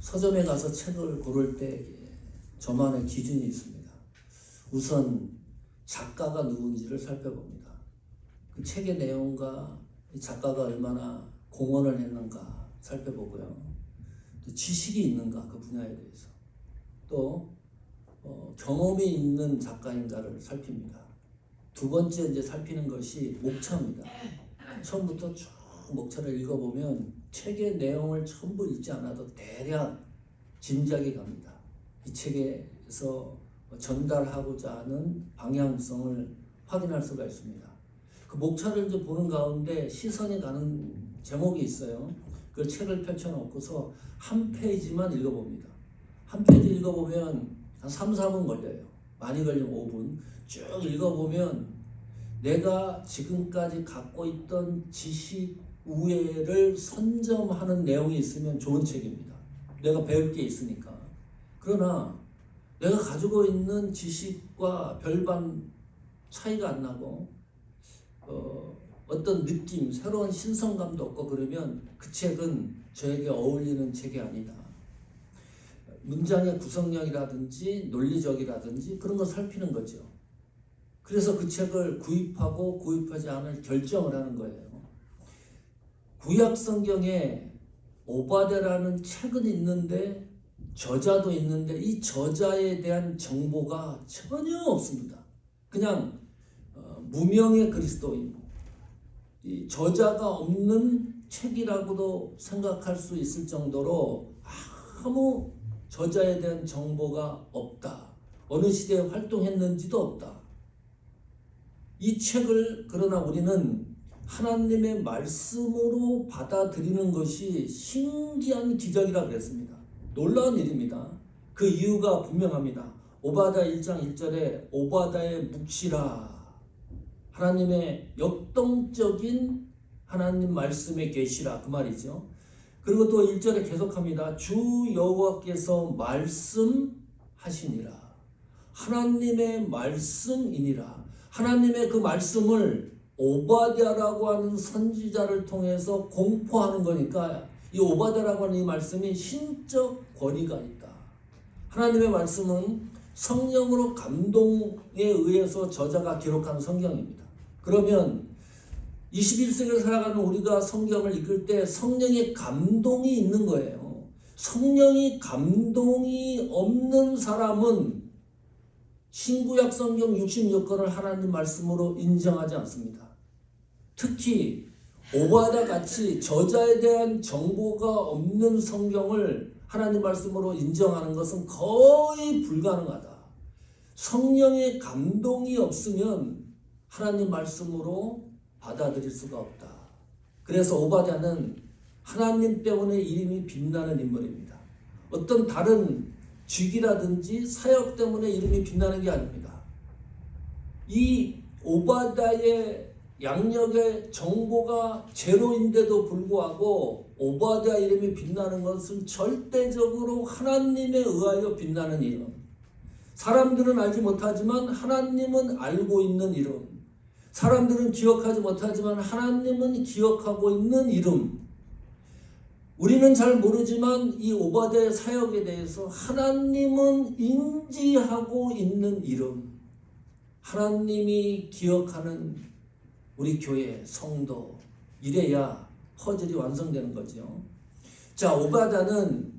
서점에 가서 책을 고를 때 저만의 기준이 있습니다. 우선 작가가 누군지를 살펴봅니다. 그 책의 내용과 작가가 얼마나 공헌을 했는가 살펴보고요. 또 지식이 있는가 그 분야에 대해서. 또 경험이 있는 작가인가를 살핍니다. 두 번째 이제 살피는 것이 목차입니다. 처음부터 쭉 목차를 읽어보면 책의 내용을 전부 읽지 않아도 대략 짐작이 갑니다. 이 책에서 전달하고자 하는 방향성을 확인할 수가 있습니다. 그 목차를 이제 보는 가운데 시선이 가는 제목이 있어요. 그 책을 펼쳐놓고서 한 페이지만 읽어봅니다. 한 페이지 읽어보면 한 3, 4분 걸려요. 많이 걸리면 5분. 쭉 읽어보면 내가 지금까지 갖고 있던 지식 우회를 선점하는 내용이 있으면 좋은 책입니다. 내가 배울 게 있으니까. 그러나 내가 가지고 있는 지식과 별반 차이가 안 나고 어떤 느낌, 새로운 신선감도 없고 그러면 그 책은 저에게 어울리는 책이 아니다. 문장의 구성력이라든지 논리적이라든지 그런 걸 살피는 거죠. 그래서 그 책을 구입하고 구입하지 않을 결정을 하는 거예요. 구약 성경에 오바댜라는 책은 있는데 저자도 있는데 이 저자에 대한 정보가 전혀 없습니다. 그냥 무명의 그리스도인, 이 저자가 없는 책이라고도 생각할 수 있을 정도로 아무 저자에 대한 정보가 없다. 어느 시대에 활동했는지도 없다. 이 책을 그러나 우리는 하나님의 말씀으로 받아들이는 것이 신기한 기적이라 그랬습니다. 놀라운 일입니다. 그 이유가 분명합니다. 오바댜 1장 1절에 오바댜의 묵시라, 하나님의 역동적인 하나님 말씀의 계시라 그 말이죠. 그리고 또 1절에 계속합니다. 주 여호와께서 말씀하시니라. 하나님의 말씀이니라. 하나님의 그 말씀을 오바댜라고 하는 선지자를 통해서 공포하는 거니까 이 오바댜라고 하는 이 말씀이 신적 권위가 있다. 하나님의 말씀은 성령으로 감동에 의해서 저자가 기록한 성경입니다. 그러면 21세기를 살아가는 우리가 성경을 읽을 때 성령의 감동이 있는 거예요. 성령이 감동이 없는 사람은 신구약 성경 66권을 하나님 말씀으로 인정하지 않습니다. 특히 오바댜 같이 저자에 대한 정보가 없는 성경을 하나님 말씀으로 인정하는 것은 거의 불가능하다. 성령의 감동이 없으면 하나님 말씀으로 받아들일 수가 없다. 그래서 오바댜는 하나님 때문에 이름이 빛나는 인물입니다. 어떤 다른 직위라든지 사역 때문에 이름이 빛나는 게 아닙니다. 이 오바댜의 양력의 정보가 제로인데도 불구하고 오바댜 이름이 빛나는 것은 절대적으로 하나님에 의하여 빛나는 이름. 사람들은 알지 못하지만 하나님은 알고 있는 이름. 사람들은 기억하지 못하지만 하나님은 기억하고 있는 이름. 우리는 잘 모르지만 이 오바댜의 사역에 대해서 하나님은 인지하고 있는 이름. 하나님이 기억하는 우리 교회 성도, 이래야 퍼즐이 완성되는 거죠. 자, 오바댜는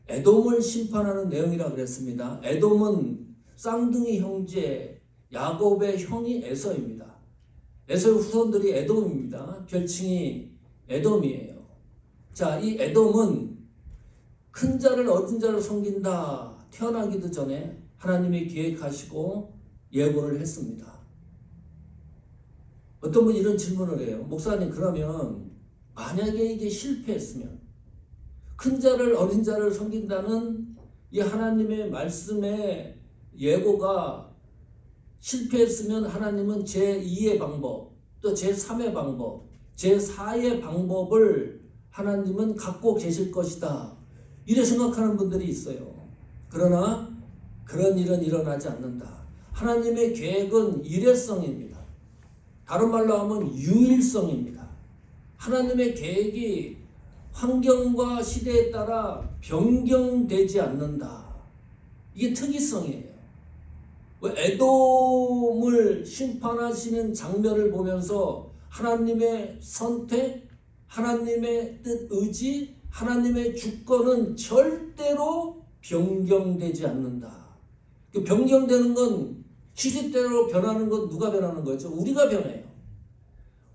에돔을 심판하는 내용이라 그랬습니다. 에돔은 쌍둥이 형제 야곱의 형이 에서입니다. 에서의 후손들이 에돔입니다. 별칭이 에돔이에요. 자, 이 에돔은 큰 자를 어린 자를 섬긴다. 태어나기도 전에 하나님이 계획하시고 예고를 했습니다. 어떤 분이 이런 질문을 해요. 목사님, 그러면 만약에 이게 실패했으면, 큰 자를 어린 자를 섬긴다는 이 하나님의 말씀의 예고가 실패했으면 하나님은 제2의 방법, 또 제3의 방법, 제4의 방법을 하나님은 갖고 계실 것이다. 이래 생각하는 분들이 있어요. 그러나 그런 일은 일어나지 않는다. 하나님의 계획은 일회성입니다. 다른 말로 하면 유일성입니다. 하나님의 계획이 환경과 시대에 따라 변경되지 않는다. 이게 특이성이에요. 에돔을 심판하시는 장면을 보면서 하나님의 선택, 하나님의 뜻, 의지, 하나님의 주권은 절대로 변경되지 않는다. 변경되는 건 시대대로 변하는 건 누가 변하는 거죠? 우리가 변해요.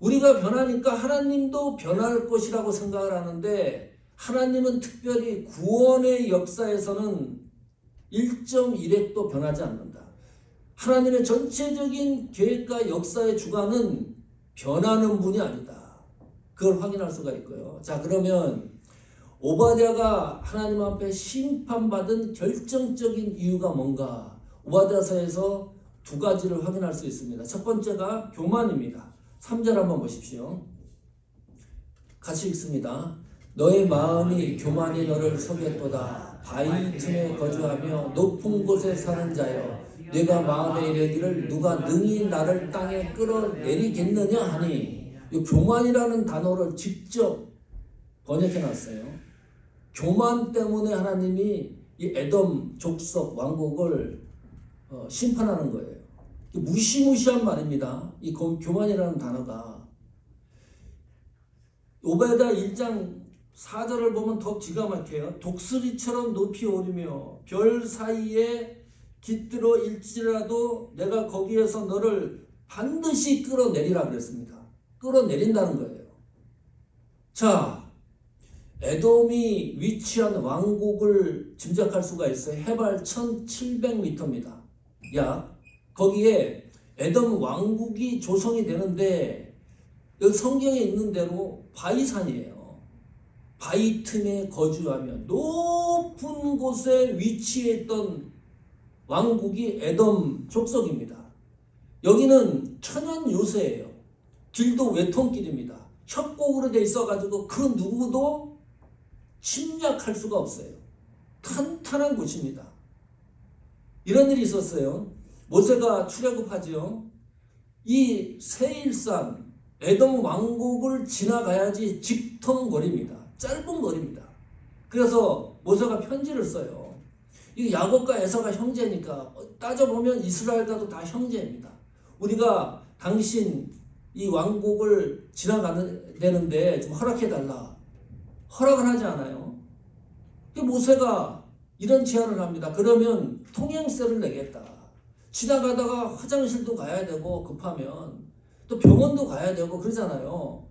우리가 변하니까 하나님도 변할 것이라고 생각을 하는데, 하나님은 특별히 구원의 역사에서는 1.1획도 변하지 않는다. 하나님의 전체적인 계획과 역사의 주관은 변하는 분이 아니다. 그걸 확인할 수가 있고요. 자, 그러면 오바댜가 하나님 앞에 심판받은 결정적인 이유가 뭔가? 오바댜서에서 두 가지를 확인할 수 있습니다. 첫 번째가 교만입니다. 3절 한번 보십시오. 같이 읽습니다. 너의 마음이 교만이 너를 속였도다. 바위 틈에 거주하며 높은 곳에 사는 자여, 내가 마음에 이르기를 누가 능히 나를 땅에 끌어내리겠느냐 하니, 이 교만이라는 단어를 직접 번역해 놨어요. 교만 때문에 하나님이 이 에돔 족속 왕국을 심판하는 거예요. 무시무시한 말입니다. 이 교만이라는 단어가. 오베냐 1장 4절을 보면 더 기가 막혀요. 독수리처럼 높이 오르며 별 사이에 깃들어 일지라도 내가 거기에서 너를 반드시 끌어내리라 그랬습니다. 끌어내린다는 거예요. 자, 에돔이 위치한 왕국을 짐작할 수가 있어요. 해발 1700m입니다. 약. 거기에 에돔 왕국이 조성이 되는데, 여기 성경에 있는 대로 바위산이에요. 바위 틈에 거주하며 높은 곳에 위치해 있던 왕국이 에돔 족속입니다. 여기는 천연 요새예요. 길도 외통길입니다. 협곡으로 돼 있어가지고 그 누구도 침략할 수가 없어요. 탄탄한 곳입니다. 이런 일이 있었어요. 모세가 출애굽하죠. 이 세일산 에돔 왕국을 지나가야지 직통 거리입니다. 짧은 거리입니다. 그래서 모세가 편지를 써요. 이 야곱과 에서가 형제니까 따져보면 이스라엘과도 다 형제입니다. 우리가 당신 이 왕국을 지나가는 되는데 좀 허락해달라. 허락을 하지 않아요. 모세가 이런 제안을 합니다. 그러면 통행세를 내겠다. 지나가다가 화장실도 가야 되고 급하면 또 병원도 가야 되고 그러잖아요.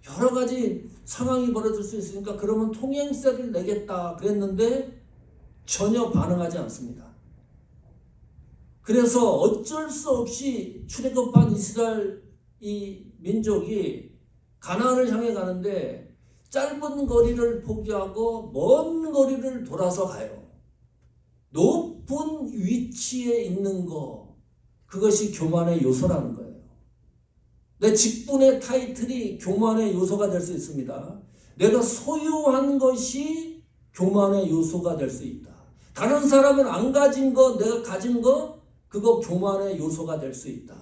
여러 가지 상황이 벌어질 수 있으니까 그러면 통행세를 내겠다 그랬는데 전혀 반응하지 않습니다. 그래서 어쩔 수 없이 출애굽한 이스라엘 이 민족이 가나안을 향해 가는데 짧은 거리를 포기하고 먼 거리를 돌아서 가요. 높은 위치에 있는 거, 그것이 교만의 요소라는 거예요. 내 직분의 타이틀이 교만의 요소가 될 수 있습니다. 내가 소유한 것이 교만의 요소가 될 수 있다. 다른 사람은 안 가진 거, 내가 가진 거, 그거 교만의 요소가 될 수 있다.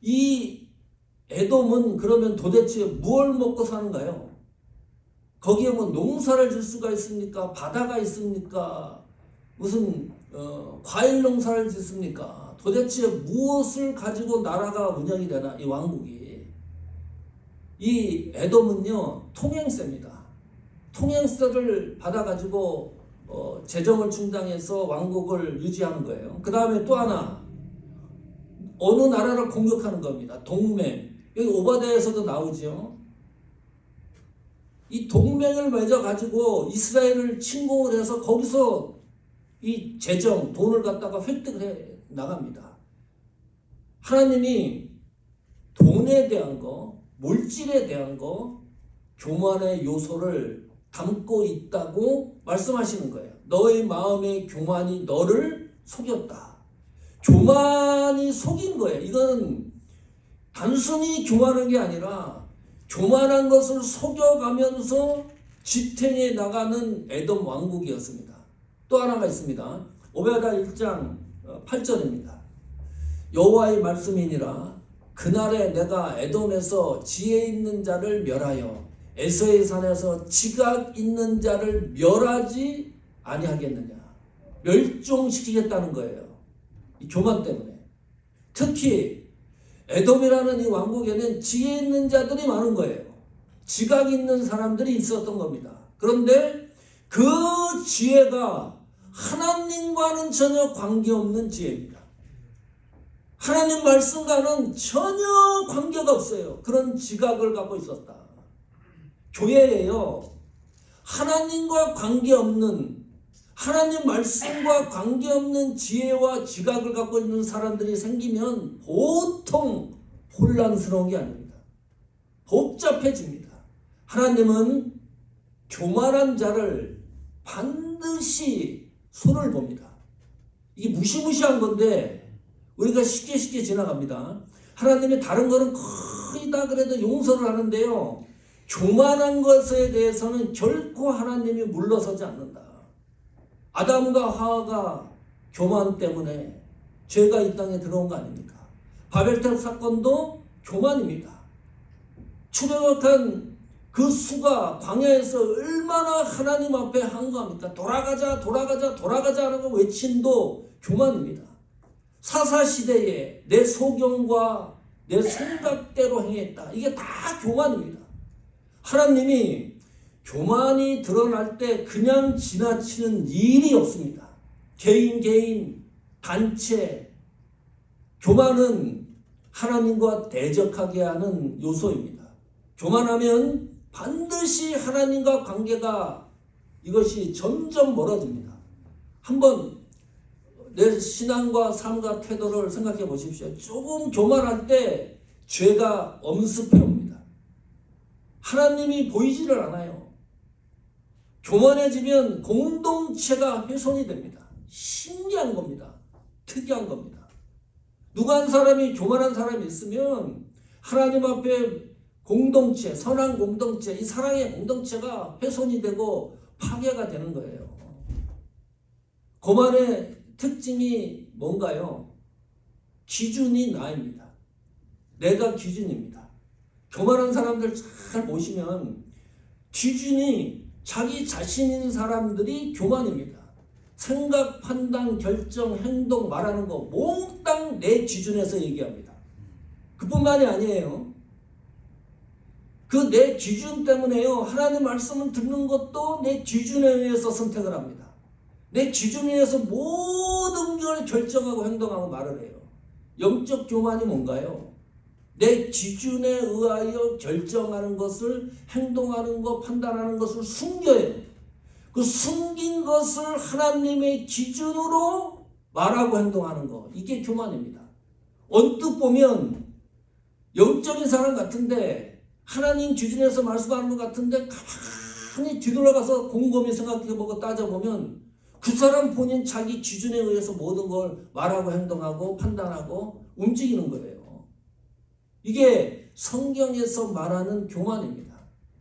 이 에돔은 그러면 도대체 무엇을 먹고 사는가요? 거기에 뭐 농사를 질 수가 있습니까? 바다가 있습니까? 무슨 과일 농사를 짓습니까? 도대체 무엇을 가지고 나라가 운영이 되나, 이 왕국이. 이 에돔은요, 통행세입니다. 통행세를 받아가지고 재정을 충당해서 왕국을 유지하는 거예요. 그 다음에 또 하나, 어느 나라를 공격하는 겁니다. 동맹. 여기 오바댜에서도 나오죠. 이 동맹을 맺어가지고 이스라엘을 침공을 해서 거기서 이 재정, 돈을 갖다가 획득을 해 나갑니다. 하나님이 돈에 대한 거, 물질에 대한 거, 교만의 요소를 담고 있다고 말씀하시는 거예요. 너의 마음의 교만이 너를 속였다. 교만이 속인 거예요. 이건 단순히 교만한 게 아니라 교만한 것을 속여가면서 지탱해 나가는 에돔 왕국이었습니다. 또 하나가 있습니다. 오베냐 1장 8절입니다. 여호와의 말씀이니라. 그날에 내가 에돔에서 지혜 있는 자를 멸하여 에서의 산에서 지각 있는 자를 멸하지 아니하겠느냐. 멸종시키겠다는 거예요. 이 교만 때문에. 특히 에돔이라는 이 왕국에는 지혜 있는 자들이 많은 거예요. 지각 있는 사람들이 있었던 겁니다. 그런데 그 지혜가 하나님과는 전혀 관계없는 지혜입니다. 하나님 말씀과는 전혀 관계가 없어요. 그런 지각을 갖고 있었다. 교회에요. 하나님과 관계없는, 하나님 말씀과 관계없는 지혜와 지각을 갖고 있는 사람들이 생기면 보통 혼란스러운 게 아닙니다. 복잡해집니다. 하나님은 교만한 자를 반드시 손을 봅니다. 이게 무시무시한 건데 우리가 쉽게 지나갑니다. 하나님이 다른 거는 거의 다 그래도 용서를 하는데요. 교만한 것에 대해서는 결코 하나님이 물러서지 않는다. 아담과 하와가 교만 때문에 죄가 이 땅에 들어온 거 아닙니까? 바벨탑 사건도 교만입니다. 출애굽한 그 수가 광야에서 얼마나 하나님 앞에 항거합니까? 돌아가자 하는 외침도 교만입니다. 사사시대에 내 소경과 내 생각대로 행했다. 이게 다 교만입니다. 하나님이 교만이 드러날 때 그냥 지나치는 일이 없습니다. 개인, 단체, 교만은 하나님과 대적하게 하는 요소입니다. 교만하면 반드시 하나님과 관계가 이것이 점점 멀어집니다. 한번 내 신앙과 삶과 태도를 생각해 보십시오. 조금 교만할 때 죄가 엄습해 옵니다. 하나님이 보이지를 않아요. 교만해지면 공동체가 훼손이 됩니다. 신기한 겁니다. 특이한 겁니다. 누가 한 사람이 교만한 사람이 있으면 하나님 앞에 공동체, 선한 공동체, 이 사랑의 공동체가 훼손이 되고 파괴가 되는 거예요. 교만의 특징이 뭔가요? 기준이 나입니다. 내가 기준입니다. 교만한 사람들 잘 보시면 기준이 자기 자신인 사람들이 교만입니다. 생각, 판단, 결정, 행동, 말하는 거 몽땅 내 기준에서 얘기합니다. 그뿐만이 아니에요. 그 내 기준 때문에요. 하나님 말씀을 듣는 것도 내 기준에 의해서 선택을 합니다. 내 기준에 의해서 모든 걸 결정하고 행동하고 말을 해요. 영적 교만이 뭔가요? 내 기준에 의하여 결정하는 것을, 행동하는 것, 판단하는 것을 숨겨요. 그 숨긴 것을 하나님의 기준으로 말하고 행동하는 것. 이게 교만입니다. 언뜻 보면 영적인 사람 같은데 하나님 기준에서 말씀하는 것 같은데 가만히 뒤돌아가서 곰곰이 생각해보고 따져보면 그 사람 본인 자기 기준에 의해서 모든 걸 말하고 행동하고 판단하고 움직이는 거예요. 이게 성경에서 말하는 교만입니다.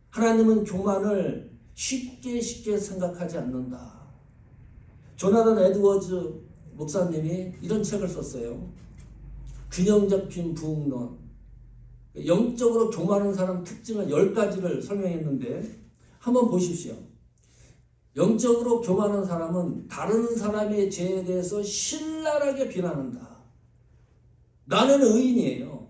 하나님은 교만을 쉽게 생각하지 않는다. 조나단 에드워즈 목사님이 이런 책을 썼어요. 균형 잡힌 부흥론. 영적으로 교만한 사람 특징을 10가지를 설명했는데 한번 보십시오. 영적으로 교만한 사람은 다른 사람의 죄에 대해서 신랄하게 비난한다. 나는 의인이에요.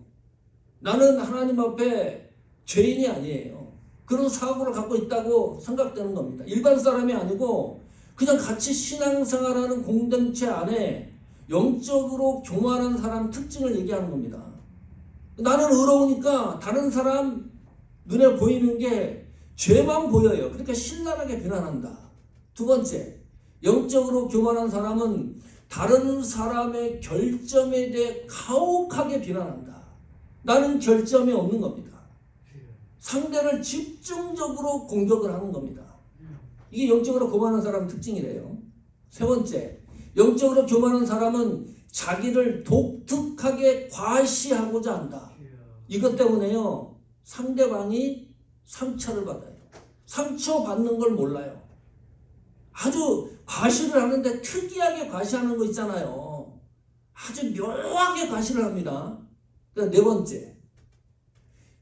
나는 하나님 앞에 죄인이 아니에요. 그런 사고를 갖고 있다고 생각되는 겁니다. 일반 사람이 아니고 그냥 같이 신앙생활하는 공동체 안에 영적으로 교만한 사람 특징을 얘기하는 겁니다. 나는 의로우니까 다른 사람 눈에 보이는 게 죄만 보여요. 그러니까 신랄하게 비난한다. 두 번째, 영적으로 교만한 사람은 다른 사람의 결점에 대해 가혹하게 비난한다. 나는 결점이 없는 겁니다. 상대를 집중적으로 공격을 하는 겁니다. 이게 영적으로 교만한 사람 특징이래요. 세 번째, 영적으로 교만한 사람은 자기를 독특하게 과시하고자 한다. 이것 때문에요, 상대방이 상처를 받아요. 상처받는 걸 몰라요. 아주 과시를 하는데 특이하게 과시하는 거 있잖아요. 아주 묘하게 과시를 합니다. 네 번째,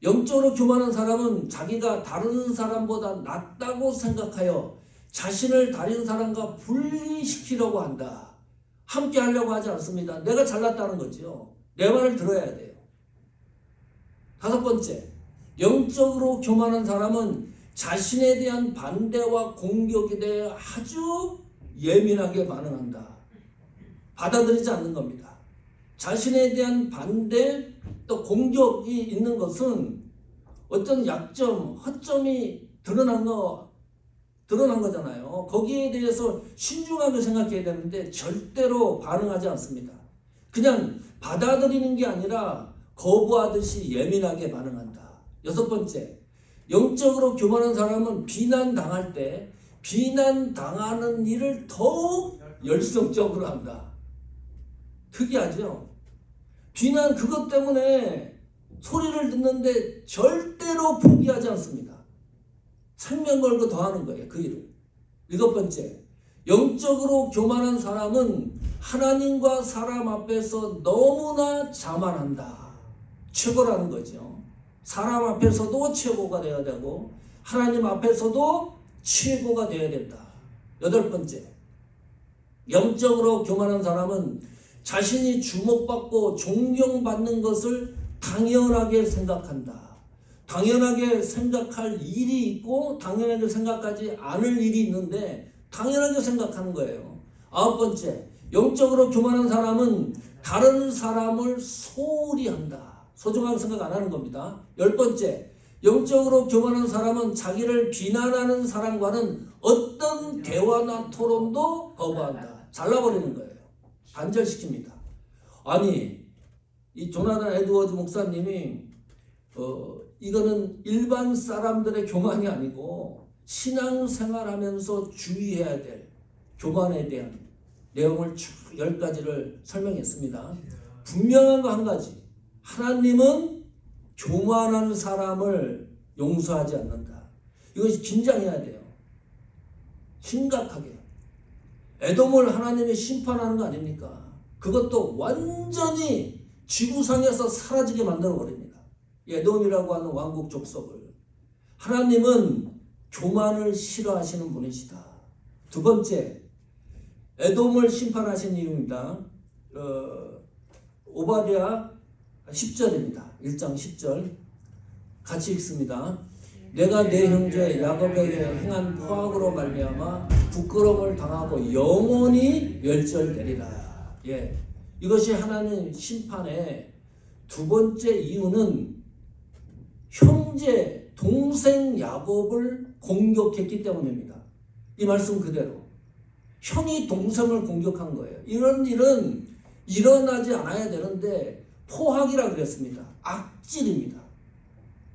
영적으로 교만한 사람은 자기가 다른 사람보다 낫다고 생각하여 자신을 다른 사람과 분리시키려고 한다. 함께 하려고 하지 않습니다. 내가 잘났다는 거죠. 내 말을 들어야 돼요. 다섯 번째, 영적으로 교만한 사람은 자신에 대한 반대와 공격에 대해 아주 예민하게 반응한다. 받아들이지 않는 겁니다. 자신에 대한 반대 또 공격이 있는 것은 어떤 약점, 허점이 드러난 거잖아요. 거기에 대해서 신중하게 생각해야 되는데 절대로 반응하지 않습니다. 그냥 받아들이는 게 아니라 거부하듯이 예민하게 반응한다. 여섯 번째, 영적으로 교만한 사람은 비난당할 때 비난당하는 일을 더욱 열성적으로 한다. 특이하죠? 비난 그것 때문에 소리를 듣는데 절대로 포기하지 않습니다. 생명 걸고 더 하는 거예요. 그 일을. 일곱 번째, 영적으로 교만한 사람은 하나님과 사람 앞에서 너무나 자만한다. 최고라는 거죠. 사람 앞에서도 최고가 되어야 되고 하나님 앞에서도 최고가 되어야 된다. 여덟 번째, 영적으로 교만한 사람은 자신이 주목받고 존경받는 것을 당연하게 생각한다. 당연하게 생각할 일이 있고 당연하게 생각하지 않을 일이 있는데 당연하게 생각하는 거예요. 아홉 번째, 영적으로 교만한 사람은 다른 사람을 소홀히 한다. 소중하게 생각 안 하는 겁니다. 열 번째, 영적으로 교만한 사람은 자기를 비난하는 사람과는 어떤 대화나 토론도 거부한다. 잘라버리는 거예요. 단절시킵니다. 아니, 이 조나단 에드워즈 목사님이 이거는 일반 사람들의 교만이 아니고 신앙생활하면서 주의해야 될 교만에 대한 내용을 쭉 10가지를 설명했습니다. 분명한 거 한 가지. 하나님은 교만한 사람을 용서하지 않는다. 이것이 긴장해야 돼요. 심각하게. 에돔을 하나님이 심판하는 거 아닙니까? 그것도 완전히 지구상에서 사라지게 만들어 버립니다. 에돔이라고 하는 왕국 족속을. 하나님은 교만을 싫어하시는 분이시다. 두 번째, 에돔을 심판하신 이유입니다. 오바댜 10절입니다. 1장 10절 같이 읽습니다. 내가 내 형제 야곱에게 행한 포악으로 말미암아 부끄러움을 당하고 영원히 멸절되리라. 예, 이것이 하나님 심판의 두 번째 이유는 형제 동생 야곱을 공격했기 때문입니다. 이 말씀 그대로 형이 동생을 공격한 거예요. 이런 일은 일어나지 않아야 되는데 포악이라 그랬습니다. 악질입니다.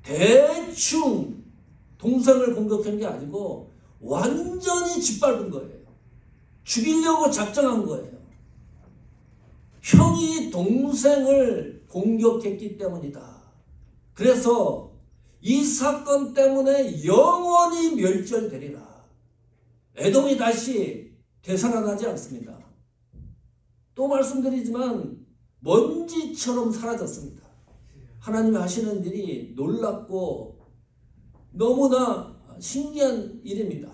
대충 동생을 공격한 게 아니고 완전히 짓밟은 거예요. 죽이려고 작정한 거예요. 형이 동생을 공격했기 때문이다. 그래서 이 사건 때문에 영원히 멸절되리라. 에돔이 다시 되살아나지 않습니다. 또 말씀드리지만 먼지처럼 사라졌습니다. 하나님이 하시는 일이 놀랍고 너무나 신기한 일입니다.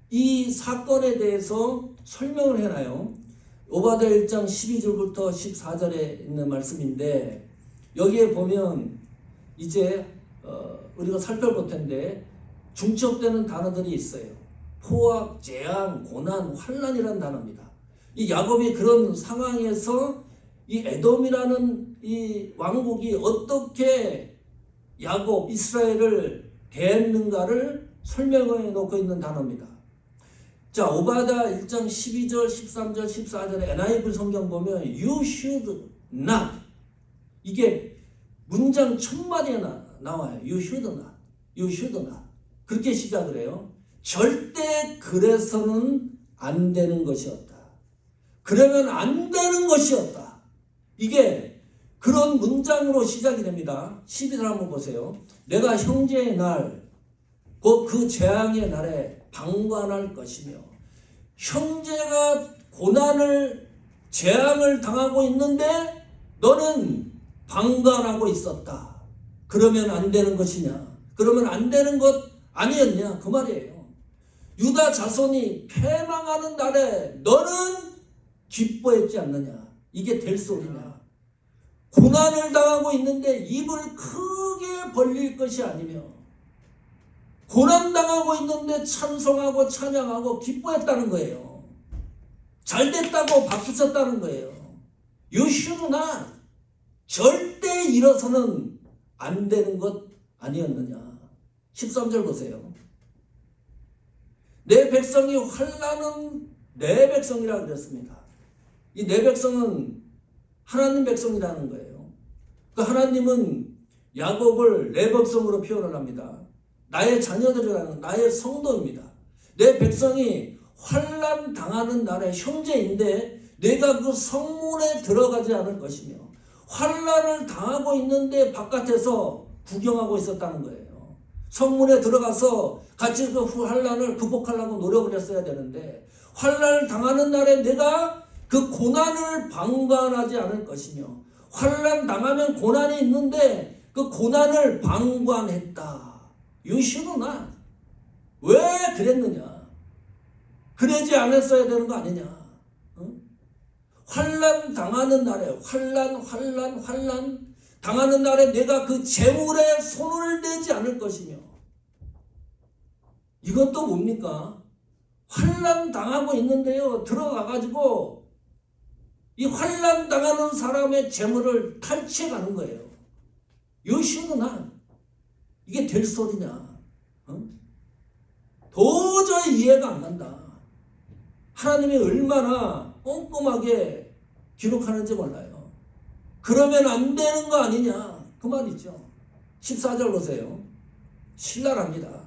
이 사건에 대해서 설명을 해놔요. 오바댜 1장 12절부터 14절에 있는 말씀인데 여기에 보면 이제 우리가 살펴볼 텐데 중첩되는 단어들이 있어요. 포악, 재앙, 고난, 환난이라는 단어입니다. 이 야곱이 그런 상황에서 이 에돔이라는 이 왕국이 어떻게 야곱, 이스라엘을 대했는가를 설명해 놓고 있는 단어입니다. 자, 오바댜 1장 12절, 13절, 14절에 NIV 성경 보면 You should not, 이게 문장 첫 마디에 나와요. You should not, you should not. 그렇게 시작을 해요. 절대 그래서는 안 되는 것이었다. 그러면 안 되는 것이었다. 이게 그런 문장으로 시작이 됩니다. 12절 한번 보세요. 내가 형제의 날, 곧 그 재앙의 날에 방관할 것이며 형제가 고난을 재앙을 당하고 있는데 너는 방관하고 있었다. 그러면 안 되는 것이냐? 그러면 안 되는 것 아니었냐? 그 말이에요. 유다 자손이 패망하는 날에 너는 기뻐했지 않느냐? 이게 될 소리냐? 고난을 당하고 있는데 입을 크게 벌릴 것이 아니며 고난당하고 있는데 찬송하고 찬양하고 기뻐했다는 거예요. 잘됐다고 박수쳤다는 거예요. You should not. 절대 일어서는 안 되는 것 아니었느냐. 13절 보세요. 내 백성이 환난은 내 백성이라 그랬습니다. 이 내 백성은 하나님 백성이라는 거예요. 그 하나님은 야곱을 내 백성으로 표현을 합니다. 나의 자녀들이라는 나의 성도입니다. 내 백성이 환난 당하는 날의 형제인데 내가 그 성문에 들어가지 않을 것이며 환난을 당하고 있는데 바깥에서 구경하고 있었다는 거예요. 성문에 들어가서 같이 그 환난을 극복하려고 노력을 했어야 되는데 환난을 당하는 날에 내가 그 고난을 방관하지 않을 것이며 환난 당하면 고난이 있는데 그 고난을 방관했다. 유시구나. 왜 그랬느냐? 그러지 않았어야 되는 거 아니냐? 응? 환난 당하는 날에 환난 당하는 날에 내가 그 재물에 손을 대지 않을 것이며 이건 또 뭡니까? 환난 당하고 있는데요. 들어가가지고 이 환난 당하는 사람의 재물을 탈취해 가는 거예요. 유시구나. 이게 될 소리냐? 도저히 이해가 안 간다. 하나님이 얼마나 꼼꼼하게 기록하는지 몰라요. 그러면 안 되는 거 아니냐? 그 말이죠. 14절 보세요. 신랄합니다.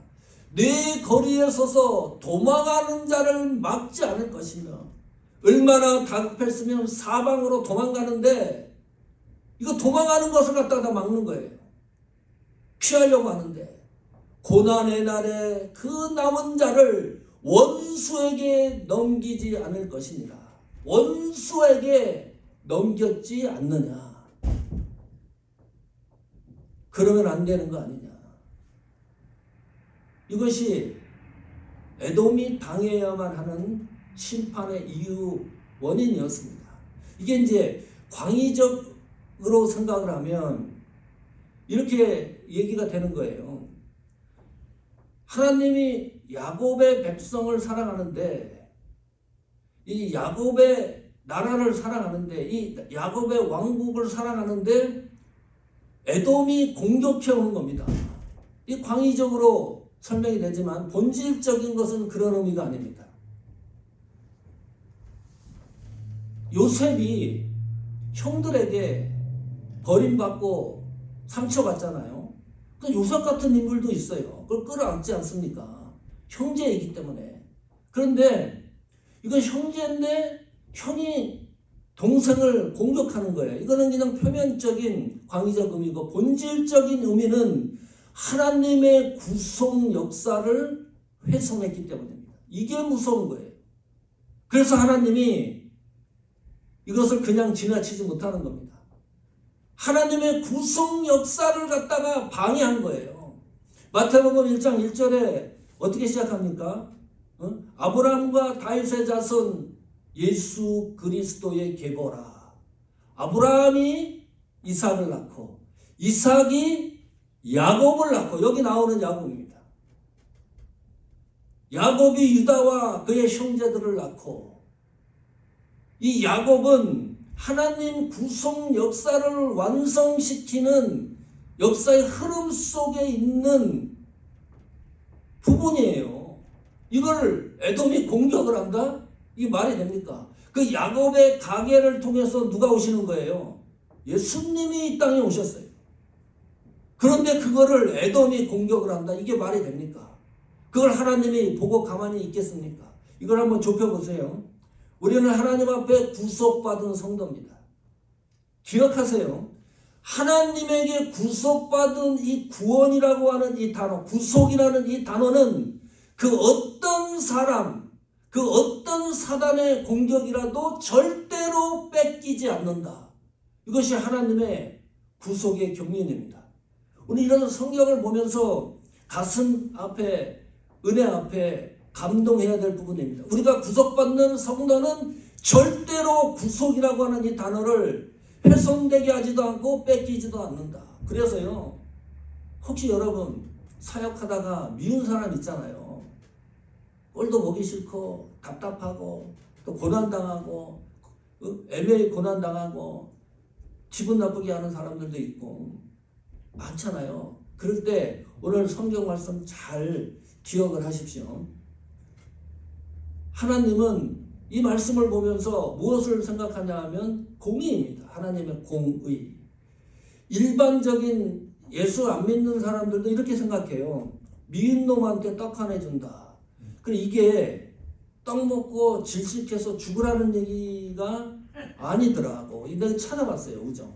네 거리에 서서 도망가는 자를 막지 않을 것이며 얼마나 다급했으면 사방으로 도망가는데 이거 도망가는 것을 갖다가 막는 거예요. 피하려고 하는데 고난의 날에 그 남은 자를 원수에게 넘기지 않을 것이니라. 원수에게 넘겼지 않느냐. 그러면 안 되는 거 아니냐. 이것이 에돔이 당해야만 하는 심판의 이유 원인이었습니다. 이게 이제 광의적으로 생각을 하면 이렇게 얘기가 되는 거예요. 하나님이 야곱의 백성을 사랑하는데 이 야곱의 나라를 사랑하는데 이 야곱의 왕국을 사랑하는데 에돔이 공격해 오는 겁니다. 이 광의적으로 설명이 되지만 본질적인 것은 그런 의미가 아닙니다. 요셉이 형들에게 버림받고 상처받잖아요. 그 요셉 같은 인물도 있어요. 그걸 끌어안지 않습니까? 형제이기 때문에. 그런데 이건 형제인데 형이 동생을 공격하는 거예요. 이거는 그냥 표면적인 광의적 의미고 본질적인 의미는 하나님의 구속 역사를 훼손했기 때문입니다. 이게 무서운 거예요. 그래서 하나님이 이것을 그냥 지나치지 못하는 겁니다. 하나님의 구속 역사를 갖다가 방해한 거예요. 마태복음 1장 1절에 어떻게 시작합니까? 아브라함과 다윗의 자손 예수 그리스도의 계보라. 아브라함이 이삭을 낳고 이삭이 야곱을 낳고 여기 나오는 야곱입니다. 야곱이 유다와 그의 형제들을 낳고 이 야곱은 하나님 구속 역사를 완성시키는 역사의 흐름 속에 있는 부분이에요. 이걸 에돔이 공격을 한다? 이게 말이 됩니까? 그 야곱의 가계를 통해서 누가 오시는 거예요? 예수님이 이 땅에 오셨어요. 그런데 그거를 에돔이 공격을 한다? 이게 말이 됩니까? 그걸 하나님이 보고 가만히 있겠습니까? 이걸 한번 좁혀보세요. 우리는 하나님 앞에 구속받은 성도입니다. 기억하세요. 하나님에게 구속받은 이 구원이라고 하는 이 단어, 구속이라는 이 단어는 그 어떤 사람, 그 어떤 사단의 공격이라도 절대로 뺏기지 않는다. 이것이 하나님의 구속의 경륜입니다. 우리 이런 성경을 보면서 가슴 앞에, 은혜 앞에 감동해야 될 부분입니다. 우리가 구속받는 성도는 절대로 구속이라고 하는 이 단어를 훼손되게 하지도 않고 뺏기지도 않는다. 그래서요, 혹시 여러분 사역하다가 미운 사람 있잖아요. 꼴도 보기 싫고 답답하고 또 고난당하고 애매히 고난당하고 기분 나쁘게 하는 사람들도 있고 많잖아요. 그럴 때 오늘 성경 말씀 잘 기억을 하십시오. 하나님은 이 말씀을 보면서 무엇을 생각하냐 하면 공의입니다. 하나님의 공의. 일반적인 예수 안 믿는 사람들도 이렇게 생각해요. 미운 놈한테 떡 하나 준다. 그래, 이게 떡 먹고 질식해서 죽으라는 얘기가 아니더라고. 내가 찾아봤어요. 우정.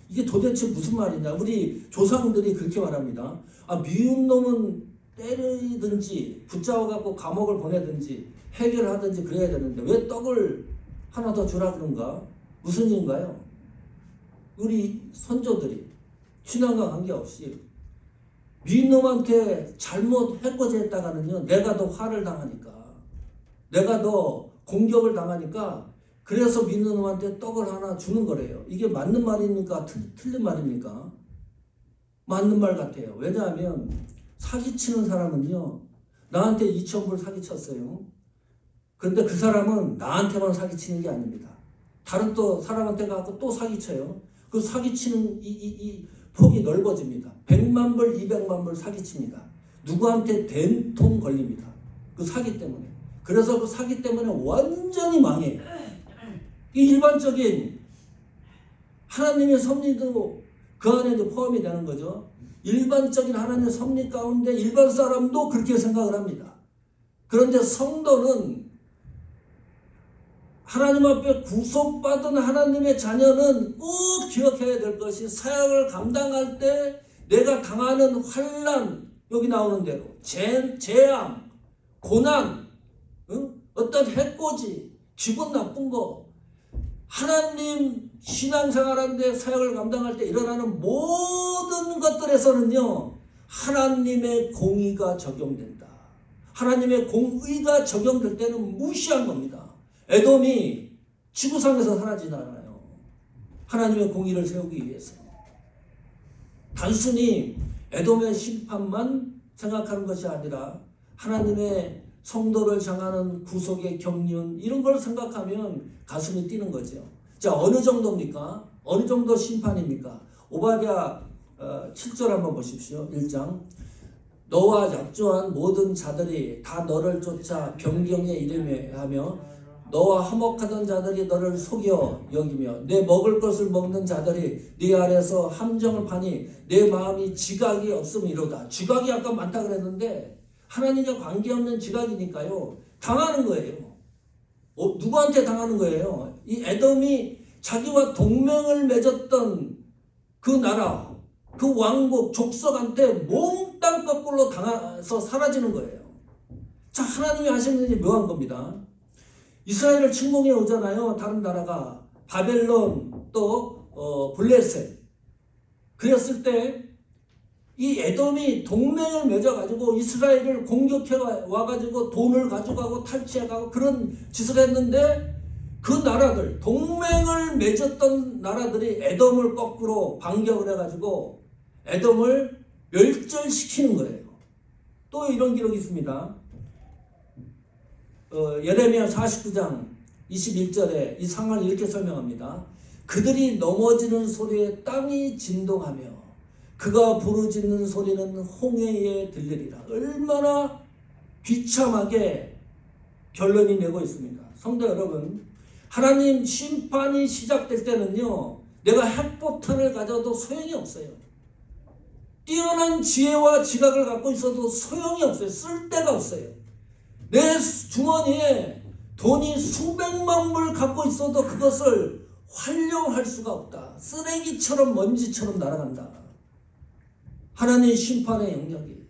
이게 도대체 무슨 말이냐. 우리 조상들이 그렇게 말합니다. 미운 놈은 때리든지 붙잡아갖고 감옥을 보내든지 해결하든지 그래야 되는데 왜 떡을 하나 더 주라 그런가? 무슨 일인가요? 우리 선조들이 신앙과 관계없이 미운 놈한테 잘못 해코지했다가는요, 내가 더 화를 당하니까, 내가 더 공격을 당하니까, 그래서 미운 놈한테 떡을 하나 주는 거래요. 이게 맞는 말입니까? 틀린 말입니까? 맞는 말 같아요. 왜냐하면 사기치는 사람은요, 나한테 2,000불 사기쳤어요. 그런데 그 사람은 나한테만 사기치는 게 아닙니다. 다른 또 사람한테 가서 또 사기쳐요. 그 사기치는 이 폭이 넓어집니다. 100만 불, 200만 불 사기칩니다. 누구한테 된통 걸립니다. 그 사기 때문에. 그래서 그 사기 때문에 완전히 망해요. 이 일반적인 하나님의 섭리도 그 안에 포함이 되는 거죠. 일반적인 하나님의 섭리 가운데 일반 사람도 그렇게 생각을 합니다. 그런데 성도는 하나님 앞에 구속받은 하나님의 자녀는 꼭 기억해야 될 것이 사역을 감당할 때 내가 당하는 환난, 여기 나오는 대로 재앙, 고난, 어떤 해코지, 기분 나쁜 거, 하나님 신앙생활하는데 사역을 감당할 때 일어나는 모든 것들에서는요, 하나님의 공의가 적용된다. 하나님의 공의가 적용될 때는 무시한 겁니다. 에돔이 지구상에서 사라지지 않아요. 하나님의 공의를 세우기 위해서. 단순히 에돔의 심판만 생각하는 것이 아니라 하나님의 성도를 향하는 구속의 경륜, 이런 걸 생각하면 가슴이 뛰는 거죠. 자, 어느 정도입니까? 어느 정도 심판입니까? 오바댜 7절 한번 보십시오. 1장. 너와 약조한 모든 자들이 다 너를 쫓아 변경에 이르며 하며 너와 화목하던 자들이 너를 속여 여기며 내 먹을 것을 먹는 자들이 네 아래서 함정을 파니 내 마음이 지각이 없음이로다. 지각이 아까 많다 그랬는데 하나님과 관계없는 지각이니까요. 당하는 거예요. 누구한테 당하는 거예요? 이 에돔이 자기와 동맹을 맺었던 그 나라, 그 왕국, 족속한테 몽땅 거꾸로 당해서 사라지는 거예요. 자, 하나님이 하시는 일이 묘한 겁니다. 이스라엘을 침공해 오잖아요. 다른 나라가 바벨론 또 블레셋. 그랬을 때 이 에돔이 동맹을 맺어가지고 이스라엘을 공격해 와가지고 돈을 가져가고 탈취해가고 그런 짓을 했는데 그 나라들, 동맹을 맺었던 나라들이 에돔을 거꾸로 반격을 해가지고 에돔을 멸절시키는 거예요. 또 이런 기록이 있습니다. 예레미야 49장 21절에 이 상황을 이렇게 설명합니다. 그들이 넘어지는 소리에 땅이 진동하며 그가 부르짖는 소리는 홍해에 들리리라. 얼마나 비참하게 결론이 내고 있습니다. 성도 여러분, 하나님 심판이 시작될 때는요, 내가 핵폭탄을 가져도 소용이 없어요. 뛰어난 지혜와 지각을 갖고 있어도 소용이 없어요. 쓸 데가 없어요. 내 주머니에 돈이 수백만 불 갖고 있어도 그것을 활용할 수가 없다. 쓰레기처럼 먼지처럼 날아간다. 하나님의 심판의 영역이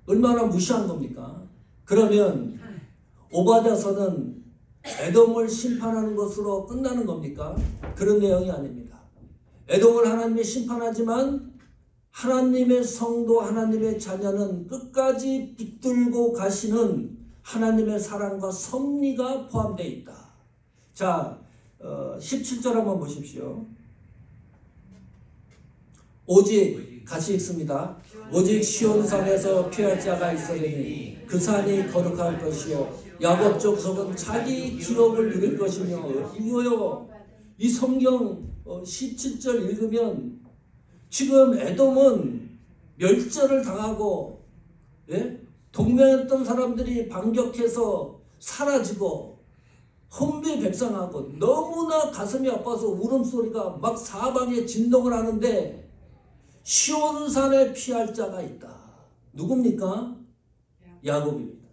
얼마나 무시한 겁니까? 그러면 오바댜서는 에돔을 심판하는 것으로 끝나는 겁니까? 그런 내용이 아닙니다. 에돔을 하나님이 심판하지만 하나님의 성도, 하나님의 자녀는 끝까지 붙들고 가시는 하나님의 사랑과 섭리가 포함되어 있다. 자, 17절 한번 보십시오. 오직 같이 읽습니다. 오직 시온산에서 피할 자가 있으리니 그 산이 거룩할 것이요 야곱 족속은 자기 기업을 누릴 것이며. 이거요, 이 성경 17절 읽으면 지금 에돔은 멸절을 당하고, 예? 동맹했던 사람들이 반격해서 사라지고 혼비백산하고 너무나 가슴이 아파서 울음소리가 막 사방에 진동을 하는데 시온산에 피할 자가 있다. 누굽니까? 야곱입니다.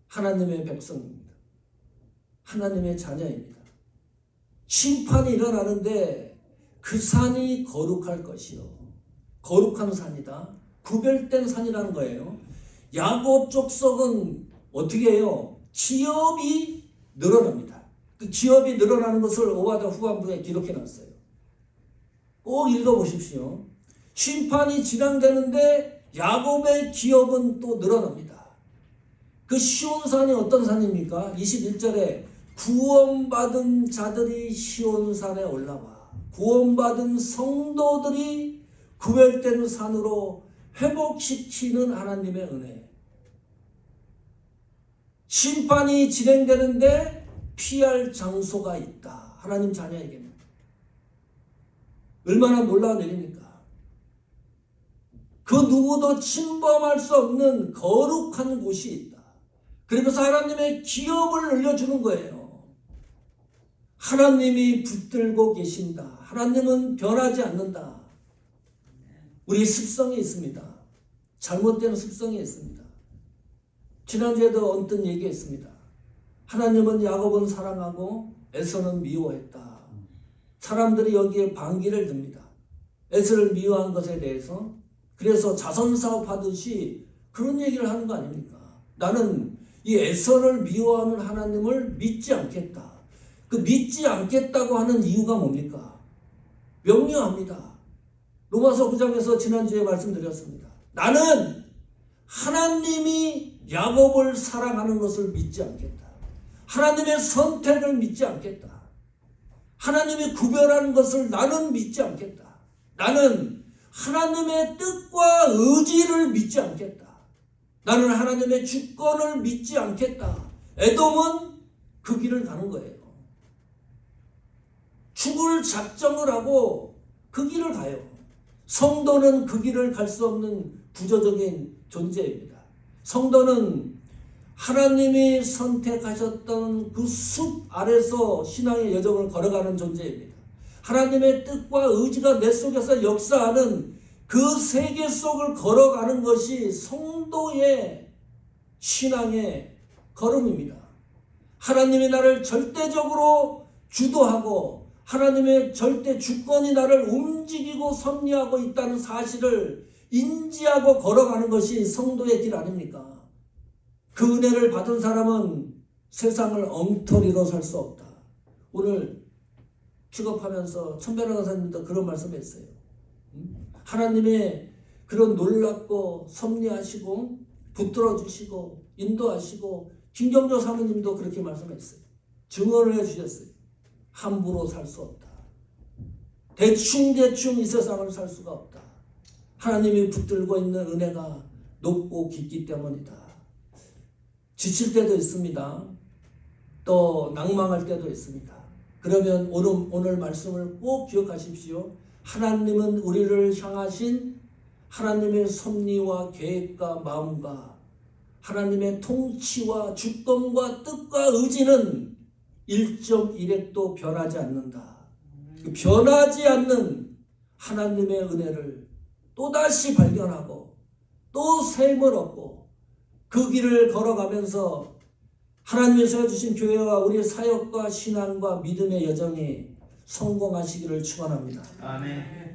하나님의 백성입니다. 하나님의 자녀입니다. 심판이 일어나는데 그 산이 거룩할 것이요. 거룩한 산이다. 구별된 산이라는 거예요. 야곱 족속은 어떻게 해요? 기업이 늘어납니다. 그 기업이 늘어나는 것을 오바댜 후반부에 기록해 놨어요. 꼭 읽어보십시오. 심판이 진행되는데 야곱의 기업은 또 늘어납니다. 그 시온산이 어떤 산입니까? 21절에 구원받은 자들이 시온산에 올라와 구원받은 성도들이 구별된 산으로 회복시키는 하나님의 은혜. 심판이 진행되는데 피할 장소가 있다. 하나님 자녀에게는. 얼마나 놀라운 일입니까? 그 누구도 침범할 수 없는 거룩한 곳이 있다. 그러면서 하나님의 기업을 늘려주는 거예요. 하나님이 붙들고 계신다. 하나님은 변하지 않는다. 우리 습성이 있습니다. 잘못된 습성이 있습니다. 지난주에도 언뜻 얘기했습니다. 하나님은 야곱은 사랑하고 에서는 미워했다. 사람들이 여기에 반기를 듭니다. 에서를 미워한 것에 대해서. 그래서 자선사업 하듯이 그런 얘기를 하는 거 아닙니까? 나는 이 에서를 미워하는 하나님을 믿지 않겠다. 그 믿지 않겠다고 하는 이유가 뭡니까? 명료합니다. 로마서 9장에서 지난주에 말씀드렸습니다. 나는 하나님이 야곱을 사랑하는 것을 믿지 않겠다. 하나님의 선택을 믿지 않겠다. 하나님이 구별하는 것을 나는 믿지 않겠다. 나는 하나님의 뜻과 의지를 믿지 않겠다. 나는 하나님의 주권을 믿지 않겠다. 에돔은 그 길을 가는 거예요. 죽을 작정을 하고 그 길을 가요. 성도는 그 길을 갈 수 없는 구조적인 존재입니다. 성도는 하나님이 선택하셨던 그 숲 아래서 신앙의 여정을 걸어가는 존재입니다. 하나님의 뜻과 의지가 내 속에서 역사하는 그 세계 속을 걸어가는 것이 성도의 신앙의 걸음입니다. 하나님이 나를 절대적으로 주도하고 하나님의 절대 주권이 나를 움직이고 섭리하고 있다는 사실을 인지하고 걸어가는 것이 성도의 길 아닙니까? 그 은혜를 받은 사람은 세상을 엉터리로 살 수 없다. 오늘 픽업하면서 천변호 강사님도 그런 말씀했어요. 하나님의 그런 놀랍고 섭리하시고 붙들어주시고 인도하시고 김경조 사모님도 그렇게 말씀했어요. 증언을 해주셨어요. 함부로 살 수 없다. 대충 이 세상을 살 수가 없다. 하나님이 붙들고 있는 은혜가 높고 깊기 때문이다. 지칠 때도 있습니다. 또 낭망할 때도 있습니다. 그러면 오늘 말씀을 꼭 기억하십시오. 하나님은 우리를 향하신 하나님의 섭리와 계획과 마음과 하나님의 통치와 주권과 뜻과 의지는 1.1핵도 변하지 않는다. 변하지 않는 하나님의 은혜를 또다시 발견하고 또 샘을 얻고 그 길을 걸어가면서 하나님이 세워주신 교회와 우리의 사역과 신앙과 믿음의 여정이 성공하시기를 축원합니다. 아멘.